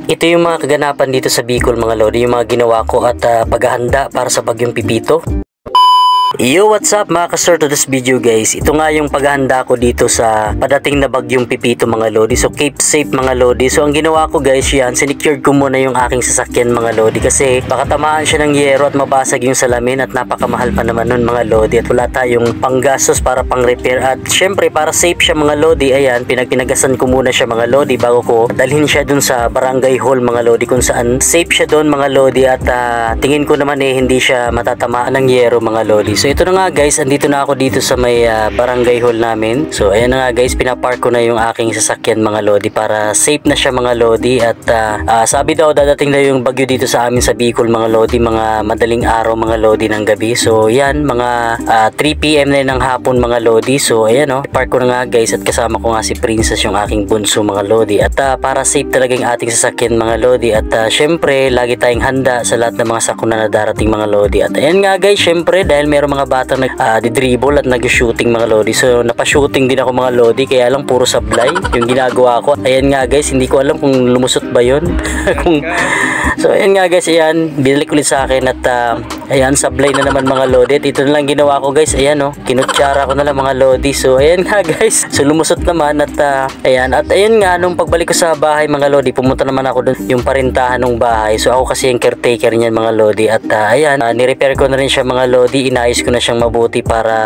Ito yung mga kaganapan dito sa Bicol mga lodi, yung mga ginawa ko at paghahanda para sa bagyong Pipito. Yo, what's up mga ka-sir, to this video guys. Ito nga yung paghahanda ko dito sa padating na bagyong Pipito mga lodi. So keep safe mga lodi. So ang ginawa ko guys yan, sinecured ko muna yung aking sasakyan mga lodi. Kasi baka tamaan siya ng yero at mabasag yung salamin at napakamahal pa naman nun mga lodi. At wala tayong panggastos para pang repair. At syempre para safe siya mga lodi, ayan, pinagpinagasan ko muna siya mga lodi bago ko dalhin siya dun sa barangay hall mga lodi, kung saan safe siya dun mga lodi. At tingin ko naman hindi siya matatamaan ng yero mga lodi. So ito na nga guys, andito na ako dito sa may barangay hall namin. So ayan na nga guys, pinapark ko na yung aking sasakyan mga lodi para safe na siya mga lodi. At sabi daw dadating na yung bagyo dito sa amin sa Bicol mga lodi, mga madaling araw mga lodi ng gabi. So yan, mga 3 PM na ng hapon mga lodi. So ayan park ko na nga guys, at kasama ko nga si Princess, yung aking bunso mga lodi. At para safe talaga yung ating sasakyan mga lodi. At syempre lagi tayong handa sa lahat ng mga sakuna na darating mga lodi. At ayan nga guys, syempre dahil meron mga bata nag-dribble at nag-shooting mga lodi. So napa-shooting din ako mga lodi, kaya lang puro sablay yung ginagawa ko. Ayan nga guys, hindi ko alam kung lumusot ba yun. So ayan nga guys, ayan, binalik ulit sa akin. At ayan, sablay na naman mga lodi. At ito na lang ginawa ko guys, ayan kinutsara ko na lang mga lodi. So ayan nga guys, so lumusot naman. At ayan nga, nung pagbalik ko sa bahay mga lodi, pumunta naman ako dun yung parintahan ng bahay. So ako kasi yung caretaker niyan mga lodi. At ayan, ni-repair ko na rin siya mga lodi. Inayos ko na siyang mabuti para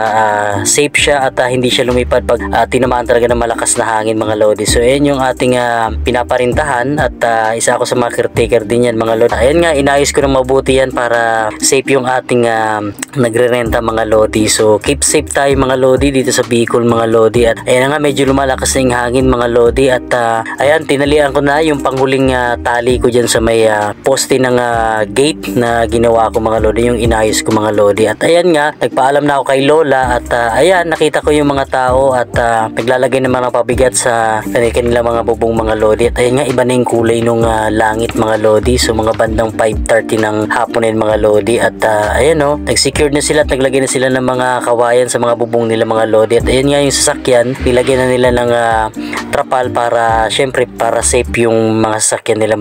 safe siya at hindi siya lumipad pag tinamaan talaga ng malakas na hangin mga lodi. So ayan yung ating pinaparintahan. At isa ako sa mga caretaker din yan mga lodi. Ayan nga, inayos ko na mabuti yan para safe yung ating nagre-renta mga lodi. So keep safe tayo mga lodi dito sa Bicol mga lodi. At ayan nga, medyo lumalakas na yung hangin mga lodi. At ayan, tinalian ko na yung panghuling tali ko dyan sa may poste ng gate na ginawa ko mga lodi, yung inayos ko mga lodi. At ayan nga, nagpaalam na ako kay Lola. At ayan, nakita ko yung mga tao at naglalagay ng mga pabigat sa kanila mga bubong mga lodi. At ayan nga, iba na yung kulay nung langit mga lodi. So mga bandang 5:30 ng hapon na mga lodi. At ayan nag-secure na sila at naglagay na sila ng mga kawayan sa mga bubong nila mga lodi. At ayan nga, yung sasakyan, nilagyan na nila ng trapal para syempre para safe yung mga sasakyan nila.